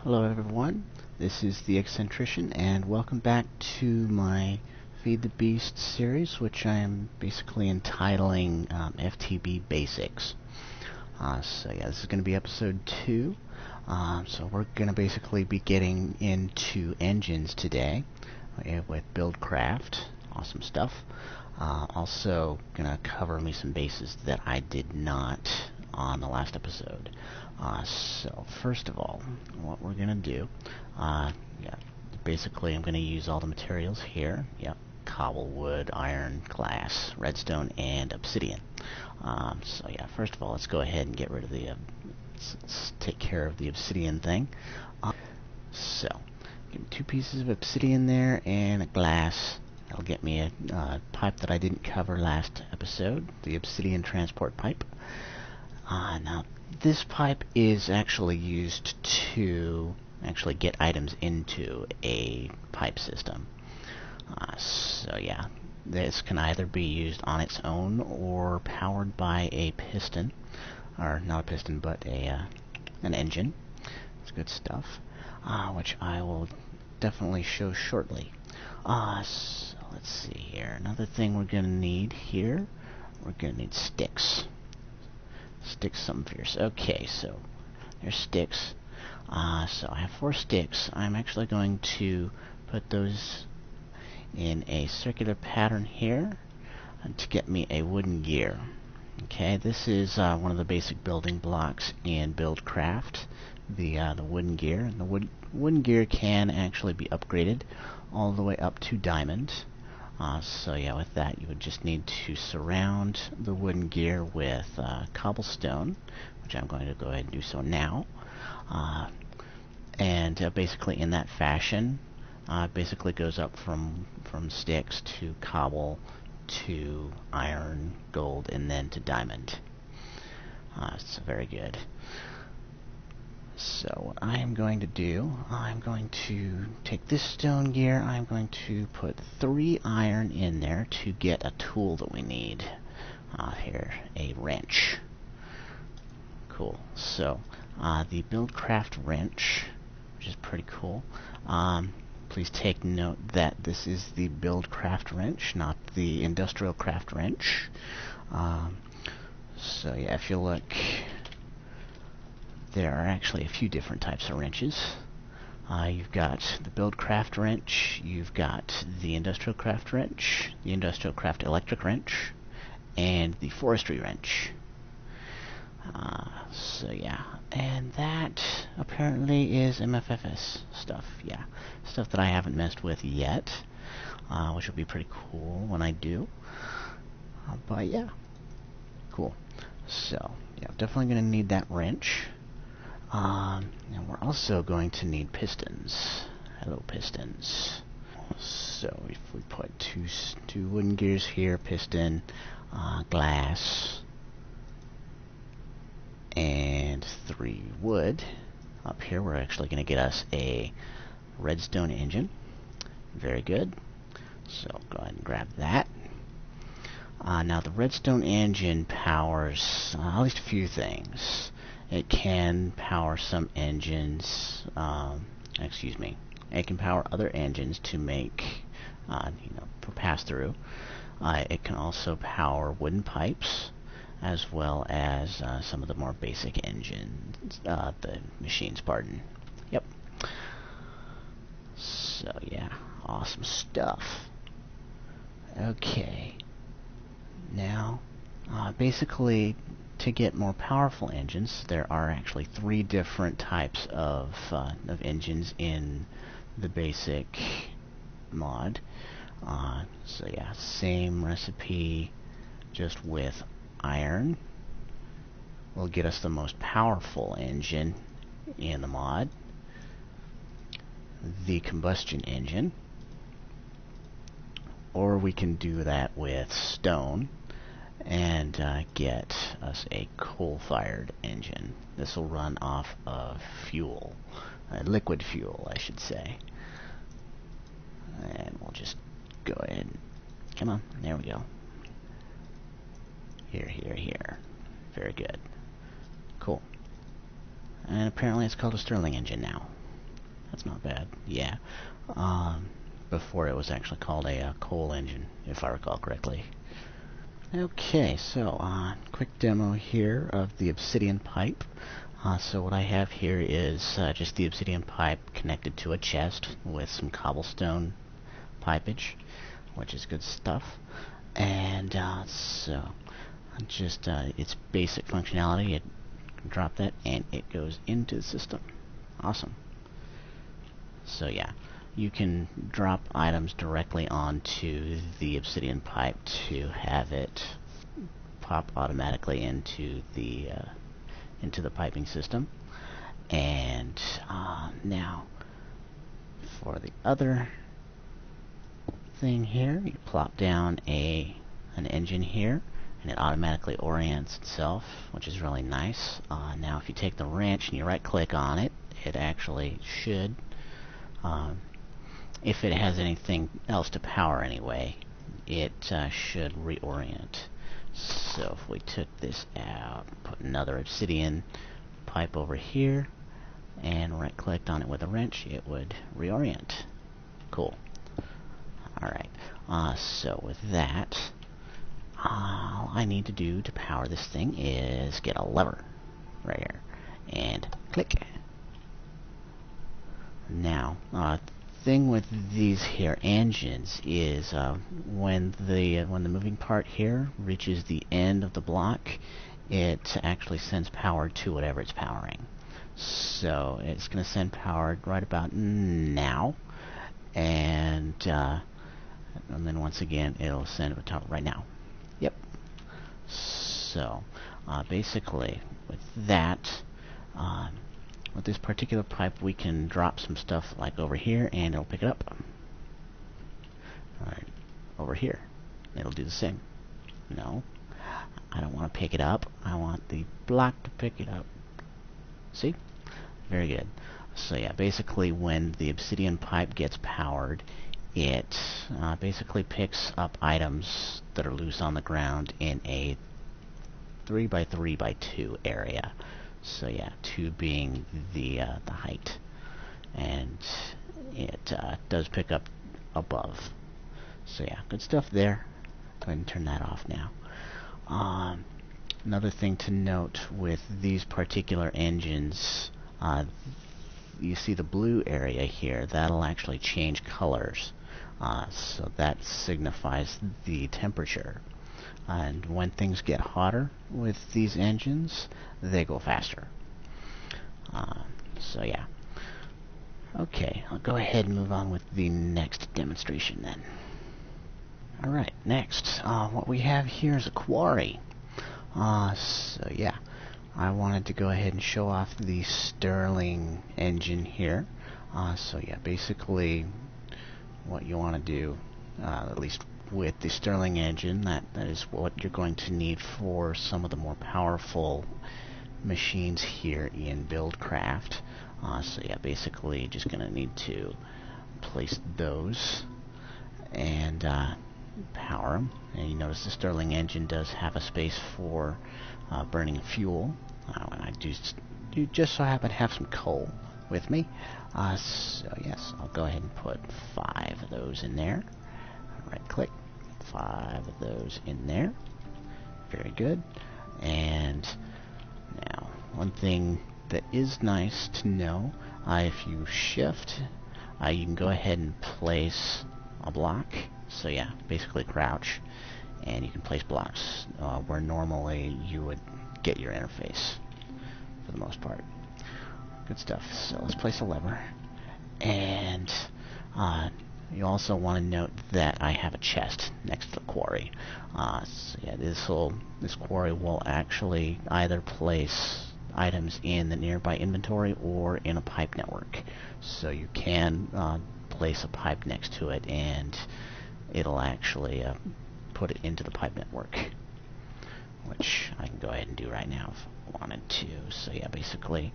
Hello everyone, this is the Eccentrician and welcome back to my Feed the Beast series, which I am basically entitling FTB Basics. So yeah, this is going to be episode 2. So we're going to basically be getting into engines today with Buildcraft. Awesome stuff. Also going to cover me some bases that I did not on the last episode. So first of all, what we're gonna do, basically I'm gonna use all the materials here. Yep, cobble, wood, iron, glass, redstone, and obsidian. So yeah, first of all, let's go ahead and get rid of the, let's take care of the obsidian thing. So, give me 2 pieces of obsidian there and a glass. That'll get me a pipe that I didn't cover last episode, the obsidian transport pipe. Now, this pipe is actually used to actually get items into a pipe system. So yeah, this can either be used on its own or powered by a piston, or not a piston, but an engine. It's good stuff, which I will definitely show shortly. So let's see here. Another thing we're gonna need here, we're gonna need sticks. Sticks, some fierce. Okay, so there's sticks. So I have 4 sticks. I'm actually going to put those in a circular pattern here to get me a wooden gear. Okay, this is one of the basic building blocks in Buildcraft, the wooden gear. And the wooden gear can actually be upgraded all the way up to diamond. So yeah, with that you would just need to surround the wooden gear with cobblestone, which I'm going to go ahead and do so now. And basically in that fashion, basically goes up from sticks to cobble to iron, gold, and then to diamond. So very good. So what I am going to do, I'm going to take this stone gear, I'm going to put 3 iron in there to get a tool that we need. Here, a wrench. Cool. So, the Buildcraft wrench, which is pretty cool. Please take note that this is the Buildcraft wrench, not the Industrial Craft wrench. So yeah, if you look, there are actually a few different types of wrenches. You've got the Buildcraft wrench, you've got the Industrial Craft wrench, the Industrial Craft electric wrench, and the forestry wrench. So yeah, and that apparently is MFFS stuff. Yeah, stuff that I haven't messed with yet, which will be pretty cool when I do. But yeah, cool. So yeah, definitely going to need that wrench. And we're also going to need pistons. Hello, pistons. So if we put two wooden gears here, piston, glass, and 3 wood. Up here we're actually going to get us a redstone engine. Very good. So go ahead and grab that. Now the redstone engine powers at least a few things. It can power some engines, it can power other engines to make, for pass-through. It can also power wooden pipes, as well as some of the more basic engines, the machines, pardon. Yep. So yeah, awesome stuff. Okay. Now, basically, to get more powerful engines, there are actually 3 different types of engines in the basic mod. So yeah, same recipe, just with iron will get us the most powerful engine in the mod, the combustion engine, or we can do that with stone and get us a coal-fired engine. This will run off of fuel, liquid fuel, I should say. And we'll just go ahead and, come on, there we go. Here. Very good. Cool. And apparently it's called a Stirling engine now. That's not bad. Yeah. Um, Before it was actually called a coal engine, if I recall correctly. Okay, so quick demo here of the obsidian pipe. So what I have here is just the obsidian pipe connected to a chest with some cobblestone pipage, which is good stuff. And so just its basic functionality, it drop that and it goes into the system. Awesome. So yeah, you can drop items directly onto the obsidian pipe to have it pop automatically into the piping system. And now for the other thing here, you plop down an engine here, and it automatically orients itself, which is really nice. Now if you take the wrench and you right click on it, it actually should, if it has anything else to power anyway, it should reorient. So if we took this out, put another obsidian pipe over here, and right clicked on it with a wrench, it would reorient. Cool. Alright, so with that, all I need to do to power this thing is get a lever right here, and click. Now, thing with these here engines is when the moving part here reaches the end of the block, it actually sends power to whatever it's powering. So it's going to send power right about now, and then once again it'll send it right now. Yep. So basically with that, with this particular pipe we can drop some stuff like over here and it'll pick it up. Alright, over here it'll do the same. No, I don't want to pick it up, I want the block to pick it up. See? Very good. So yeah, basically when the obsidian pipe gets powered, it basically picks up items that are loose on the ground in a 3x3x2 area. So yeah, 2 being the height, and it does pick up above. So yeah, good stuff there. Go ahead and turn that off now. Another thing to note with these particular engines, you see the blue area here, that'll actually change colors. So that signifies the temperature. And when things get hotter with these engines, they go faster. So yeah. Okay, I'll go ahead and move on with the next demonstration then. Alright, next, what we have here is a quarry. So yeah, I wanted to go ahead and show off the Stirling engine here. So yeah, basically what you want to do, at least with the Stirling engine, that is what you're going to need for some of the more powerful machines here in Buildcraft. So yeah, basically just going to need to place those and power them. And you notice the Stirling engine does have a space for burning fuel. And I do just so happen to have some coal with me. So yes, I'll go ahead and put 5 of those in there. Right click, 5 of those in there. Very good. And now, one thing that is nice to know, if you shift, you can go ahead and place a block. So yeah, basically crouch, and you can place blocks where normally you would get your interface for the most part. Good stuff. So let's place a lever, and you also want to note that I have a chest next to the quarry. So yeah, this quarry will actually either place items in the nearby inventory or in a pipe network. So you can place a pipe next to it, and it'll actually put it into the pipe network, which I can go ahead and do right now if I wanted to. So yeah, basically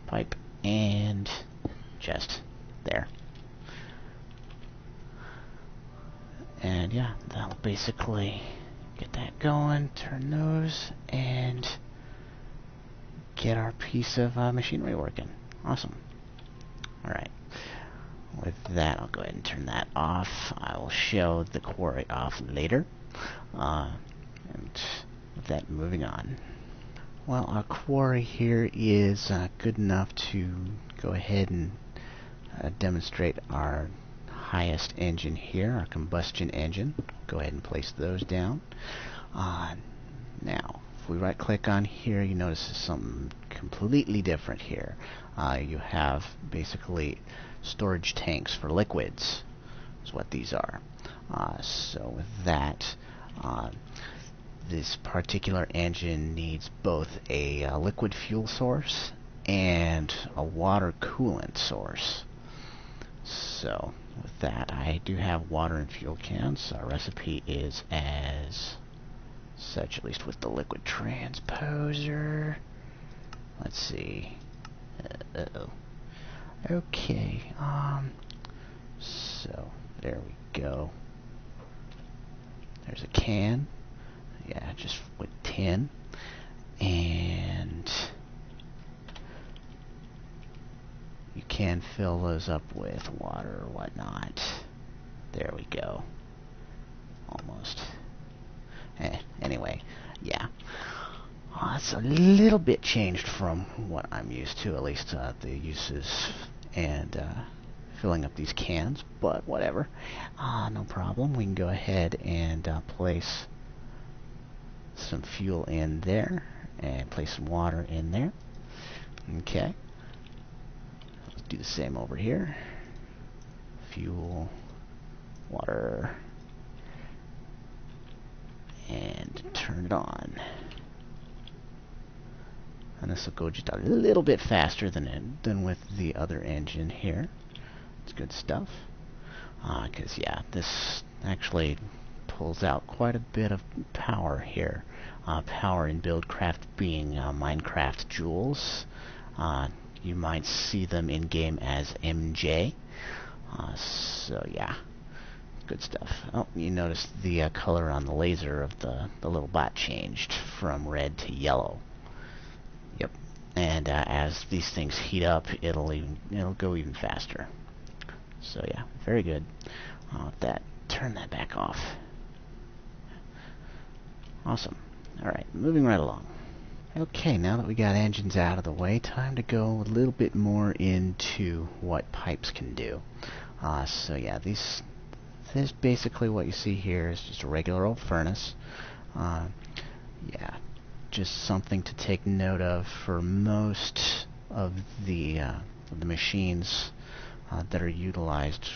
pipe and chest there. And yeah, that'll basically get that going, turn those, and get our piece of machinery working. Awesome. Alright. that, I'll go ahead and turn that off. I will show the quarry off later. And with that, moving on. Well, our quarry here is good enough to go ahead and demonstrate our highest engine here, our combustion engine. Go ahead and place those down. Now, if we right click on here, you notice something completely different here. You have basically storage tanks for liquids is what these are. So with that, this particular engine needs both a liquid fuel source and a water coolant source. So with that, I do have water and fuel cans. Our recipe is as such, at least with the liquid transposer. Let's see. Uh-oh. Okay, so there we go. There's a can. Yeah, just with tin. And you can fill those up with water or whatnot. There we go. Almost. Anyway, yeah. It's a little bit changed from what I'm used to, at least the uses and filling up these cans, but whatever. No problem. We can go ahead and place some fuel in there and place some water in there. Okay. Let's do the same over here. Fuel, water, and turn it on. And this will go just a little bit faster than with the other engine here. It's good stuff. Because yeah, this actually pulls out quite a bit of power here. Power in Buildcraft being Minecraft joules. You might see them in game as MJ. So yeah, good stuff. Oh, you notice the color on the laser of the little bot changed from red to yellow. Yep. And as these things heat up, it'll go even faster. So yeah, very good. That turn that back off. Awesome. All right, moving right along. Okay, now that we got engines out of the way, time to go a little bit more into what pipes can do. So yeah, this basically what you see here is just a regular old furnace. Yeah, just something to take note of for most of the machines that are utilized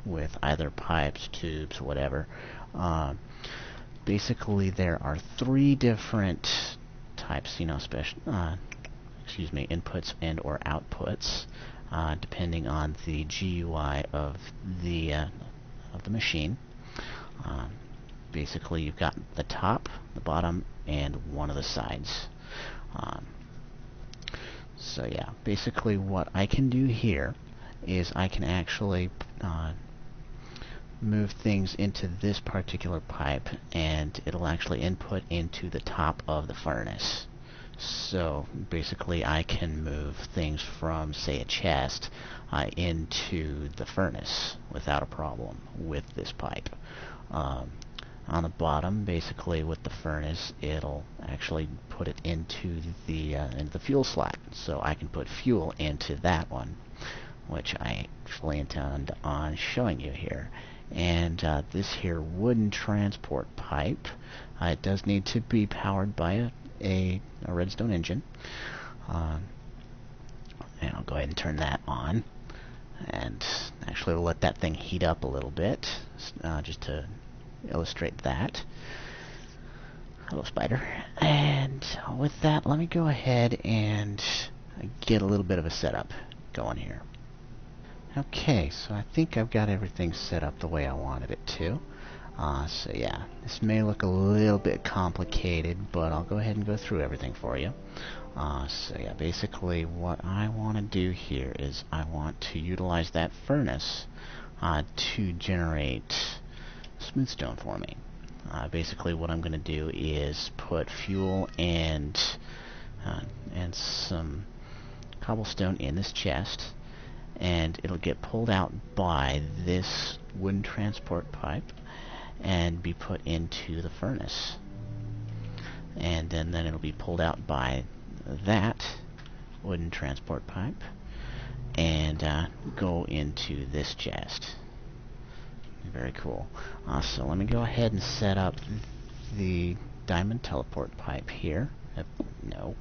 with either pipes, tubes, whatever. Basically, there are three different types, inputs and or outputs, depending on the GUI of the machine. Basically, you've got the top, the bottom, and one of the sides. So yeah, basically what I can do here is I can actually move things into this particular pipe, and it'll actually input into the top of the furnace. So basically I can move things from, say, a chest into the furnace without a problem with this pipe. On the bottom, basically with the furnace, it'll actually put it into the fuel slot, so I can put fuel into that one, which I actually intend on showing you here. And this here wooden transport pipe, it does need to be powered by a redstone engine. And I'll go ahead and turn that on, and actually we'll let that thing heat up a little bit, just to illustrate that. Hello, spider. And with that, let me go ahead and get a little bit of a setup going here. Okay, so I think I've got everything set up the way I wanted it to. So yeah, this may look a little bit complicated, but I'll go ahead and go through everything for you. So yeah, basically what I want to do here is I want to utilize that furnace to generate smooth stone for me. Basically what I'm going to do is put fuel and some cobblestone in this chest, and it'll get pulled out by this wooden transport pipe and be put into the furnace. And then it'll be pulled out by that wooden transport pipe and go into this chest. Very cool. So let me go ahead and set up the diamond teleport pipe here. No,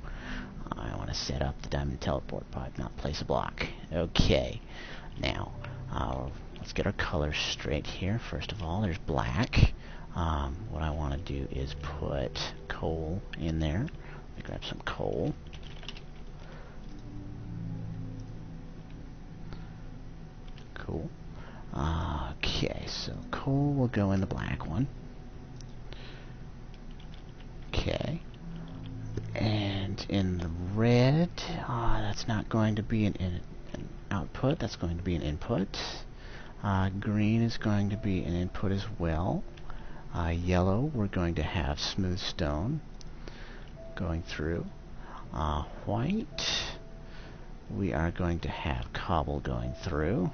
I want to set up the diamond teleport pipe, not place a block. Okay, now let's get our colors straight here. First of all, there's black. What I want to do is put coal in there. Let me grab some coal. Cool. Okay, so coal will go in the black one. Okay. And in the red, that's not going to be an output, that's going to be an input. Green is going to be an input as well. Yellow, we're going to have smooth stone going through. White, we are going to have cobble going through.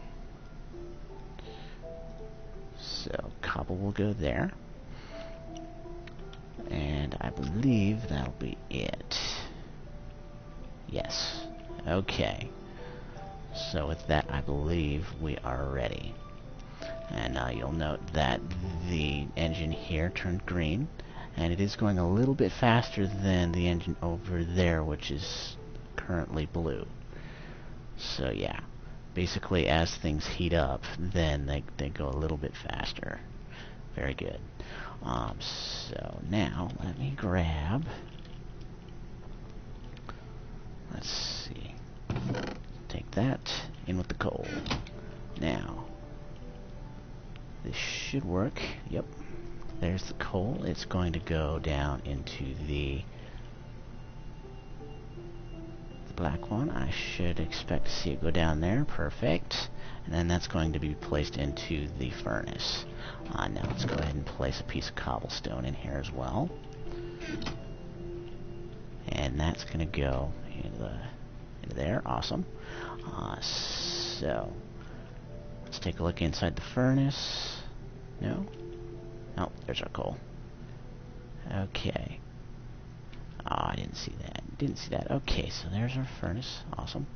So cobble will go there. And I believe that'll be it. Yes. Okay. So with that, I believe we are ready. And you'll note that the engine here turned green, and it is going a little bit faster than the engine over there, which is currently blue. So yeah, basically as things heat up, then they go a little bit faster. Very good. So now let me grab, let's see, take that in with the coal. Now this should work. Yep, there's the coal. It's going to go down into the black one. I should expect to see it go down there. Perfect. And then that's going to be placed into the furnace. Now let's go ahead and place a piece of cobblestone in here as well. And that's going to go into there. Awesome. So let's take a look inside the furnace. No? Oh, there's our coal. Okay. I didn't see that. Didn't see that. Okay, so there's our furnace. Awesome.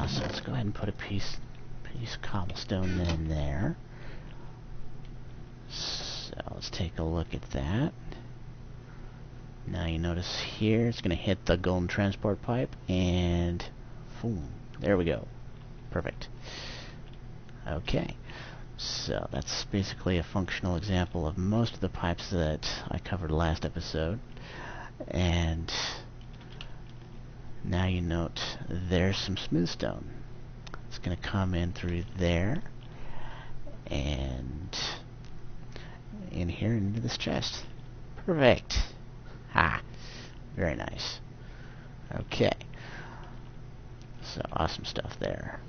So let's go ahead and put a piece of cobblestone in there. So let's take a look at that. Now you notice here it's going to hit the golden transport pipe, and boom, there we go. Perfect. Okay, so that's basically a functional example of most of the pipes that I covered last episode. And now you note there's some smooth stone. It's going to come in through there and in here into this chest. Perfect. Very nice. Okay, so awesome stuff there.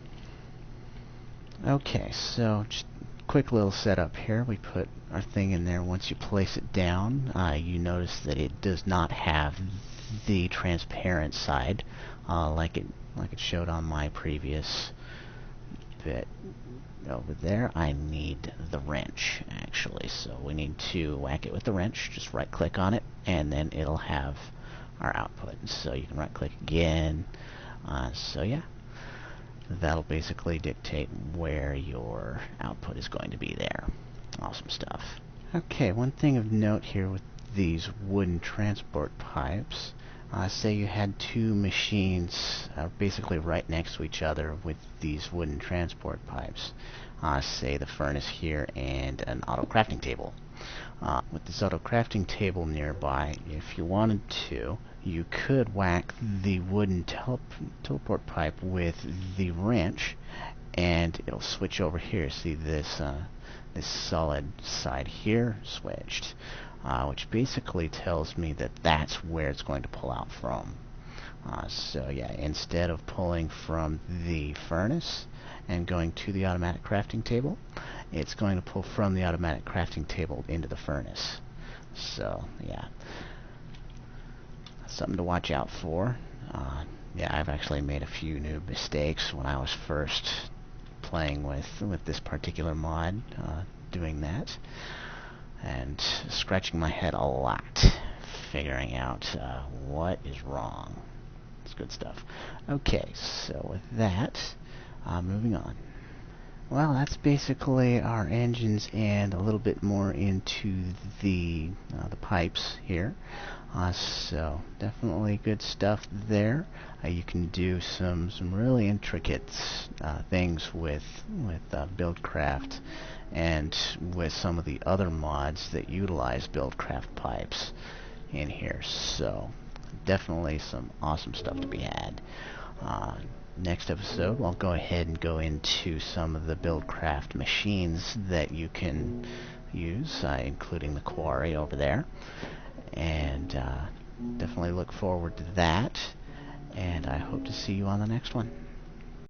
Okay, so just quick little setup here. We put our thing in there. Once you place it down, you notice that it does not have the transparent side like it showed on my previous bit over there. I need the wrench, actually, so we need to whack it with the wrench. Just right click on it and then it'll have our output. So you can right click again. So yeah, that'll basically dictate where your output is going to be there. Awesome stuff. Okay, one thing of note here with these wooden transport pipes, say you had two machines basically right next to each other with these wooden transport pipes, say the furnace here and an auto crafting table. With this auto crafting table nearby, if you wanted to, you could whack the wooden teleport pipe with the wrench and it'll switch over here. See this this solid side here switched, which basically tells me that that's where it's going to pull out from. So yeah, instead of pulling from the furnace and going to the automatic crafting table, it's going to pull from the automatic crafting table into the furnace. So yeah, something to watch out for. Yeah, I've actually made a few new mistakes when I was first playing with this particular mod, doing that, and scratching my head a lot, figuring out what is wrong. It's good stuff. Okay, so with that, moving on. Well, that's basically our engines and a little bit more into the pipes here. So definitely good stuff there. You can do some really intricate things with Buildcraft and with some of the other mods that utilize Buildcraft pipes in here. So definitely some awesome stuff to be had. Next episode, I'll go ahead and go into some of the Buildcraft machines that you can use, including the quarry over there. And definitely look forward to that. And I hope to see you on the next one.